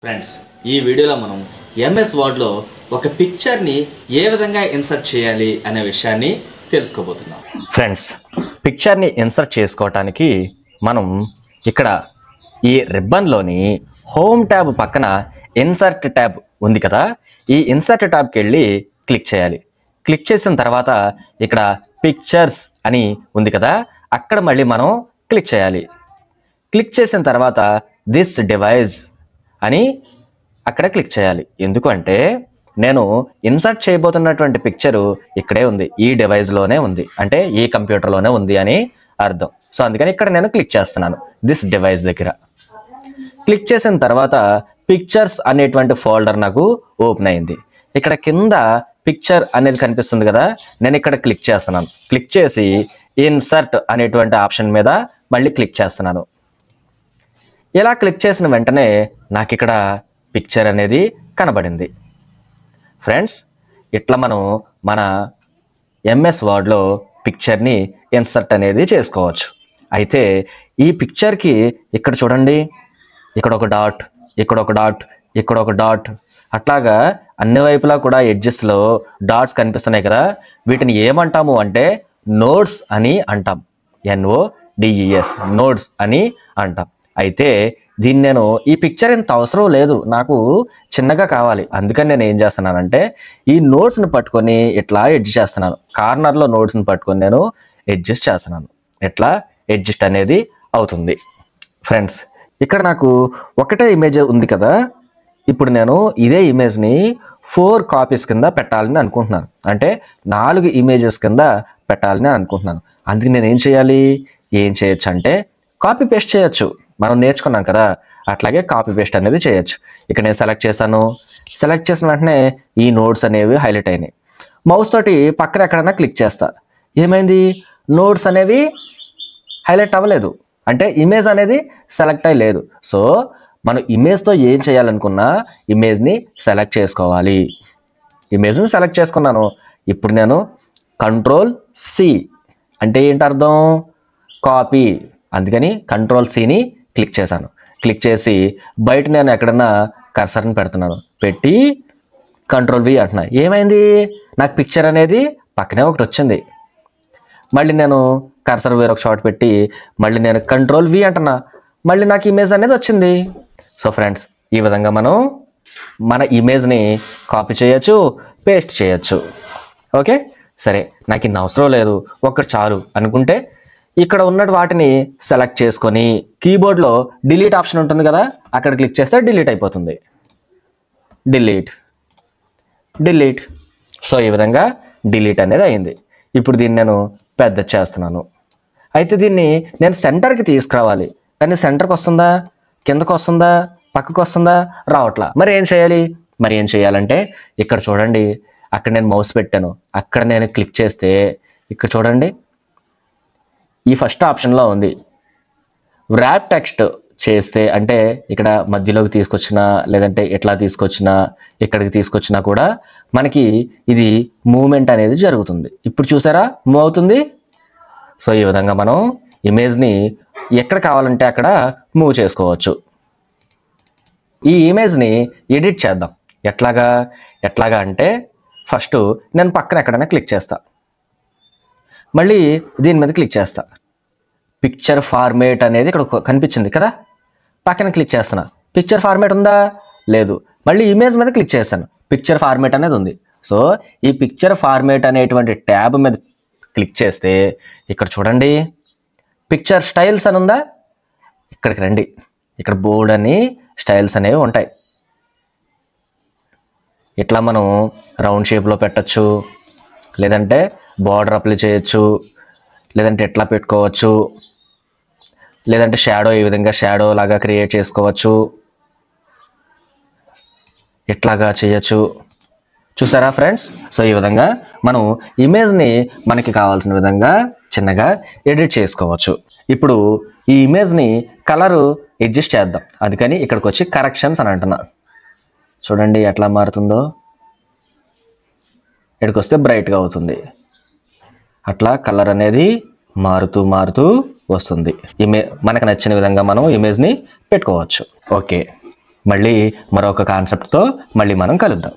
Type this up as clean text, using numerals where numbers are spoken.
Friends, ఈ వీడియోలో మనం ఎంఎస్ వర్డ్లో ఒక పిక్చర్ని ఏ విధంగా ఇన్సర్ట్ చేయాలి అనే విషయాన్ని తెలుసుకోబోతున్నాం. ఫ్రెండ్స్, పిక్చర్ని ఇన్సర్ట్ చేసుకోవటానికి మనం ఇక్కడ ఈ రిబ్బన్లోని హోమ్ ట్యాబ్ పక్కన ఇన్సర్ట్ ట్యాబ్ ఉంది కదా, ఈ ఇన్సర్ట్ ట్యాబ్కి వెళ్ళి క్లిక్ చేయాలి. క్లిక్ చేసిన తర్వాత ఇక్కడ పిక్చర్స్ అని ఉంది కదా, అక్కడ మళ్ళీ మనం క్లిక్ చేయాలి. క్లిక్ చేసిన తర్వాత దిస్ డివైస్ అని అక్కడ క్లిక్ చేయాలి. ఎందుకంటే నేను ఇన్సర్ట్ చేయబోతున్నటువంటి పిక్చరు ఇక్కడే ఉంది, ఈ డివైస్లోనే ఉంది, అంటే ఈ కంప్యూటర్లోనే ఉంది అని అర్థం. సో అందుకని ఇక్కడ నేను క్లిక్ చేస్తున్నాను దిస్ డివైస్ దగ్గర. క్లిక్ చేసిన తర్వాత పిక్చర్స్ అనేటువంటి ఫోల్డర్ నాకు ఓపెన్ అయింది. ఇక్కడ కింద పిక్చర్ అనేది కనిపిస్తుంది కదా, నేను ఇక్కడ క్లిక్ చేస్తున్నాను. క్లిక్ చేసి ఇన్సర్ట్ అనేటువంటి ఆప్షన్ మీద మళ్ళీ క్లిక్ చేస్తున్నాను. ఇలా క్లిక్ చేసిన వెంటనే నాకు ఇక్కడ పిక్చర్ అనేది కనబడింది. ఫ్రెండ్స్, ఇట్లా మనం మన ఎంఎస్ వర్డ్లో పిక్చర్ని ఇన్సర్ట్ అనేది చేసుకోవచ్చు. అయితే ఈ పిక్చర్కి ఇక్కడ చూడండి, ఇక్కడ ఒక డాట్, ఇక్కడ ఒక డాట్, ఇక్కడ ఒక డాట్, అట్లాగా అన్ని వైపులా కూడా ఎడ్జెస్లో డాట్స్ కనిపిస్తున్నాయి కదా, వీటిని ఏమంటాము అంటే నోడ్స్ అని అంటాం. NODES, నోడ్స్ అని అంటాం. అయితే దీన్ని నేను ఈ పిక్చర్ ఇంత అవసరం లేదు, నాకు చిన్నగా కావాలి, అందుకని నేను ఏం చేస్తున్నానంటే ఈ నోట్స్ని పట్టుకొని ఇట్లా ఎడ్జస్ట్ చేస్తున్నాను. కార్నర్లో నోట్స్ని పట్టుకొని నేను అడ్జస్ట్ చేస్తున్నాను. ఇట్లా అడ్జస్ట్ అనేది అవుతుంది. ఫ్రెండ్స్, ఇక్కడ నాకు ఒకటే ఇమేజ్ ఉంది కదా, ఇప్పుడు నేను ఇదే ఇమేజ్ని 4 కాపీస్ కింద పెట్టాలని అనుకుంటున్నాను. అంటే 4 ఇమేజెస్ కింద పెట్టాలని అనుకుంటున్నాను. అందుకు నేను ఏం చేయాలి, ఏం చేయొచ్చు అంటే కాపీ పేస్ట్ చేయొచ్చు. మనం నేర్చుకున్నాం కదా, అట్లాగే కాపీ పేస్ట్ అనేది చేయొచ్చు. ఇక్కడ నేను సెలెక్ట్ చేశాను. సెలెక్ట్ చేసిన వెంటనే ఈ నోట్స్ అనేవి హైలైట్ అయినాయి. మౌస్ తోటి పక్కన ఎక్కడైనా క్లిక్ చేస్తా, ఏమైంది, నోట్స్ అనేవి హైలైట్ అవ్వలేదు, అంటే ఇమేజ్ అనేది సెలెక్ట్ అయ్యలేదు. సో మనం ఇమేజ్తో ఏం చేయాలనుకున్నా ఇమేజ్ని సెలెక్ట్ చేసుకోవాలి. ఇమేజ్ని సెలెక్ట్ చేసుకున్నాను. ఇప్పుడు నేను Ctrl+C అంటే ఏంటి అర్థం, కాపీ. అందుకని Ctrl+Cని క్లిక్ చేశాను. క్లిక్ చేసి బయట నేను ఎక్కడన్నా కర్సర్ని పెడుతున్నాను, పెట్టి Ctrl+V అంటున్నా. ఏమైంది, నాకు పిక్చర్ అనేది పక్కనే ఒకటి వచ్చింది. మళ్ళీ నేను కర్సర్ వేరొక షాట్ పెట్టి మళ్ళీ నేను Ctrl+V అంటున్నా, మళ్ళీ నాకు ఇమేజ్ అనేది వచ్చింది. సో ఫ్రెండ్స్, ఈ విధంగా మనం మన ఇమేజ్ని కాపీ చేయొచ్చు, పేస్ట్ చేయొచ్చు. ఓకే, సరే నాకు ఇన్ని అవసరం లేదు, ఒక్కటి చాలు అనుకుంటే ఇక్కడ ఉన్న వాటిని సెలెక్ట్ చేసుకొని కీబోర్డ్లో డిలీట్ ఆప్షన్ ఉంటుంది కదా, అక్కడ క్లిక్ చేస్తే డిలీట్ అయిపోతుంది. Delete, delete. సో ఈ విధంగా డిలీట్ అనేది అయింది. ఇప్పుడు దీన్ని నేను పెద్ద చేస్తున్నాను. అయితే దీన్ని నేను సెంటర్కి తీసుకురావాలి, కానీ సెంటర్కి వస్తుందా, కిందకు వస్తుందా, పక్కకు వస్తుందా, రావట్లా. మరి ఏం చేయాలి, మరి ఏం చేయాలంటే ఇక్కడ చూడండి, అక్కడ నేను మౌస్ పెట్టాను, అక్కడ నేను క్లిక్ చేస్తే ఇక్కడ చూడండి ఈ ఫస్ట్ ఆప్షన్లో ఉంది వ్రాప్ టెక్స్ట్ చేస్తే, అంటే ఇక్కడ మధ్యలోకి తీసుకొచ్చినా లేదంటే ఎట్లా తీసుకొచ్చినా ఇక్కడికి తీసుకొచ్చినా కూడా మనకి ఇది మూమెంట్ అనేది జరుగుతుంది. ఇప్పుడు చూసారా, మూవ్ అవుతుంది. సో ఈ విధంగా మనం ఇమేజ్ని ఎక్కడ కావాలంటే అక్కడ మూవ్ చేసుకోవచ్చు. ఈ ఇమేజ్ని ఎడిట్ చేద్దాం. ఎట్లాగా అంటే ఫస్ట్ నేను పక్కన ఎక్కడైనా క్లిక్ చేస్తా, మళ్ళీ దీని మీద క్లిక్ చేస్తా. పిక్చర్ ఫార్మేట్ అనేది ఇక్కడ కనిపించింది కదా, పక్కన క్లిక్ చేస్తున్నా. పిక్చర్ ఫార్మేట్ ఉందా, లేదు. మళ్ళీ ఇమేజ్ మీద క్లిక్ చేస్తాను, పిక్చర్ ఫార్మేట్ అనేది ఉంది. సో ఈ పిక్చర్ ఫార్మేట్ అనేటువంటి ట్యాబ్ మీద క్లిక్ చేస్తే ఇక్కడ చూడండి పిక్చర్ స్టైల్స్ అని ఉందా, ఇక్కడికి రండి. ఇక్కడ బోర్డ్ అని స్టైల్స్ అనేవి ఉంటాయి. ఇట్లా మనం రౌండ్ షేప్లో పెట్టచ్చు, లేదంటే బార్డర్ అప్లై చేయొచ్చు, లేదంటే ఎట్లా పెట్టుకోవచ్చు, లేదంటే షాడో ఈ విధంగా షాడో లాగా క్రియేట్ చేసుకోవచ్చు, ఇట్లాగా చేయొచ్చు. చూసారా ఫ్రెండ్స్? సో ఈ విధంగా మనం ఇమేజ్ని మనకి కావాల్సిన విధంగా చిన్నగా ఎడిట్ చేసుకోవచ్చు. ఇప్పుడు ఈ ఇమేజ్ని కలరు అడ్జస్ట్ చేద్దాం. అందుకని ఇక్కడికి వచ్చి కరెక్షన్స్ అని అంటున్నా. చూడండి ఎట్లా మారుతుందో, ఇక్కడికి వస్తే బ్రైట్గా అవుతుంది. అట్లా కలర్ అనేది మారుతూ వస్తుంది. మనకు నచ్చిన విధంగా మనం ఇమేజ్ని పెట్టుకోవచ్చు. ఓకే, మళ్ళీ మరొక కాన్సెప్ట్తో మళ్ళీ మనం కలుద్దాం.